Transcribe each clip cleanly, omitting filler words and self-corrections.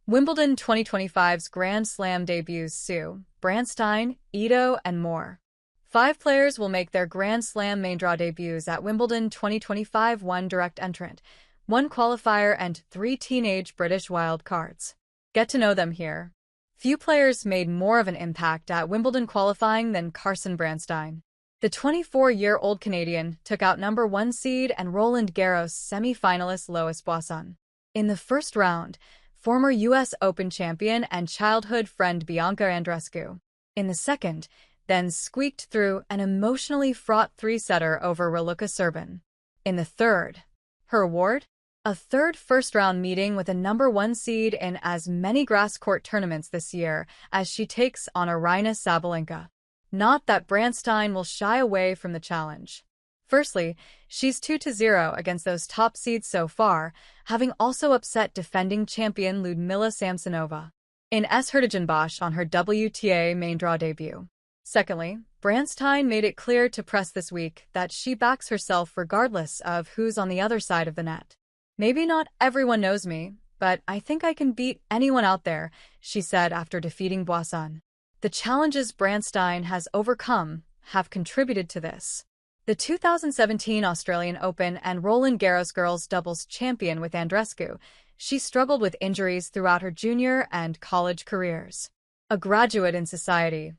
Wimbledon 2025's Grand Slam debuts Sue, Branstine, Ito, and more. 5 players will make their Grand Slam main draw debuts at Wimbledon 2025, 1 direct entrant, 1 qualifier, and 3 teenage British wild cards. Get to know them here. Few players made more of an impact at Wimbledon qualifying than Carson Branstine. The 24-year-old Canadian took out number 1 seed and Roland Garros semi-finalist Lois Boisson. In the first round, former U.S. Open champion and childhood friend Bianca Andreescu. In the second, then squeaked through an emotionally fraught 3-setter over Raluka Serban. In the third, her award? A third first-round meeting with a number 1 seed in as many grass court tournaments this year as she takes on Aryna Sabalenka. Not that Branstine will shy away from the challenge. Firstly, she's 2-0 against those top seeds so far, having also upset defending champion Liudmila Samsonova in Hertogenbosch on her WTA main draw debut. Secondly, Branstine made it clear to press this week that she backs herself regardless of who's on the other side of the net. "Maybe not everyone knows me, but I think I can beat anyone out there," she said after defeating Boisson. The challenges Branstine has overcome have contributed to this. The 2017 Australian Open and Roland Garros girls doubles champion with Andreescu, she struggled with injuries throughout her junior and college careers. A graduate in society,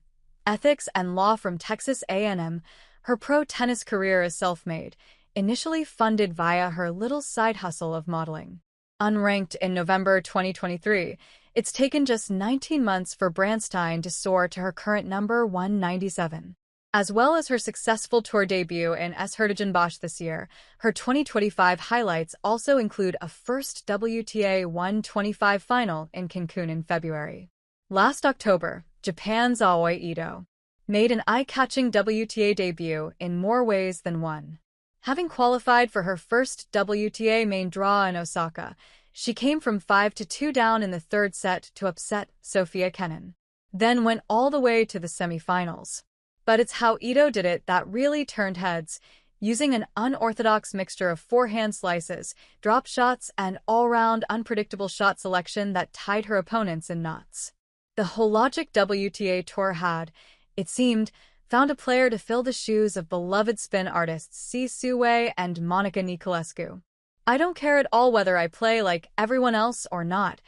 ethics, and law from Texas A&M, her pro tennis career is self-made, initially funded via her little side hustle of modeling. Unranked in November 2023, it's taken just 19 months for Branstine to soar to her current number 197. As well as her successful tour debut in Hertogenbosch this year, her 2025 highlights also include a first WTA 125 final in Cancun in February. Last October, Japan's Aoi Ito made an eye-catching WTA debut in more ways than one. Having qualified for her first WTA main draw in Osaka, she came from 5-2 down in the third set to upset Sofia Kenin, then went all the way to the semifinals. But it's how Ito did it that really turned heads, using an unorthodox mixture of forehand slices, drop shots, and all-round unpredictable shot selection that tied her opponents in knots. The Hologic WTA Tour had, it seemed, found a player to fill the shoes of beloved spin artists Si Suwei and Monica Niculescu. "I don't care at all whether I play like everyone else or not,"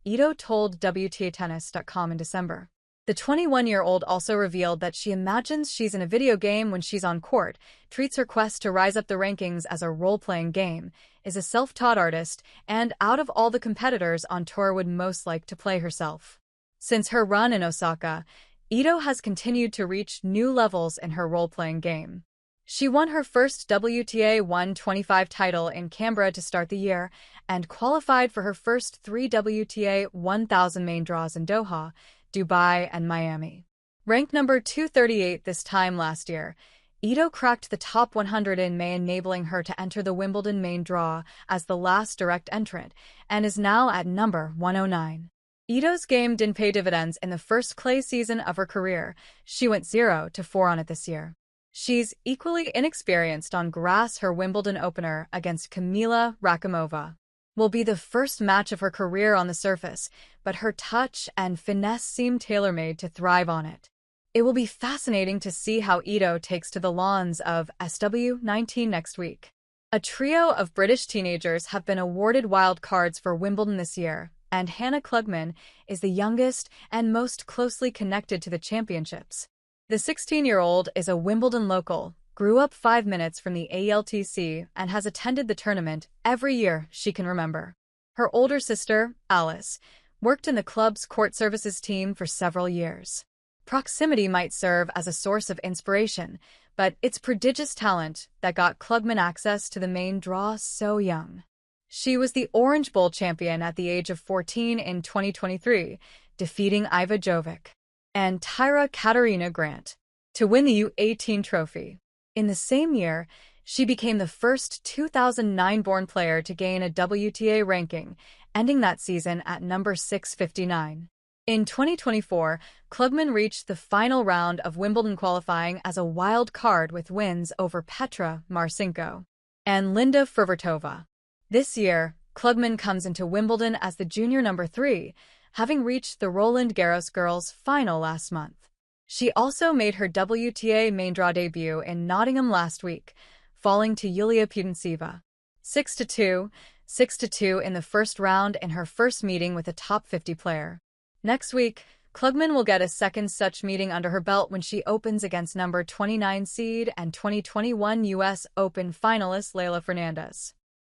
Ito told WTAtennis.com in December. The 21-year-old also revealed that she imagines she's in a video game when she's on court, treats her quest to rise up the rankings as a role-playing game, is a self-taught artist, and out of all the competitors on tour would most like to play herself. Since her run in Osaka, Ito has continued to reach new levels in her role-playing game. She won her first WTA 125 title in Canberra to start the year and qualified for her first 3 WTA 1000 main draws in Doha, Dubai, and Miami. Ranked number 238 this time last year, Ito cracked the top 100 in May, enabling her to enter the Wimbledon main draw as the last direct entrant, and is now at number 109. Ito's game didn't pay dividends in the first clay season of her career. She went 0-4 on it this year. She's equally inexperienced on grass. Her Wimbledon opener against Kamila Rakimova will be the first match of her career on the surface, but her touch and finesse seem tailor-made to thrive on it. It will be fascinating to see how Ito takes to the lawns of SW19 next week. A trio of British teenagers have been awarded wild cards for Wimbledon this year, and Hannah Klugman is the youngest and most closely connected to the championships. The 16-year-old is a Wimbledon local, grew up 5 minutes from the ALTC, and has attended the tournament every year she can remember. Her older sister, Alice, worked in the club's court services team for several years. Proximity might serve as a source of inspiration, but it's prodigious talent that got Klugman access to the main draw so young. She was the Orange Bowl champion at the age of 14 in 2023, defeating Iva Jovic and Tyra Katarina Grant to win the U18 trophy. In the same year, she became the first 2009-born player to gain a WTA ranking, ending that season at number 659. In 2024, Klugman reached the final round of Wimbledon qualifying as a wild card with wins over Petra Marcinko and Linda Fruhvirtova. This year, Klugman comes into Wimbledon as the junior number 3, having reached the Roland Garros girls' final last month. She also made her WTA main draw debut in Nottingham last week, falling to Yulia Putintseva 6-2, 6-2 in the first round in her first meeting with a top 50 player. Next week, Klugman will get a second such meeting under her belt when she opens against number 29 seed and 2021 U.S. Open finalist Leylah Fernandez.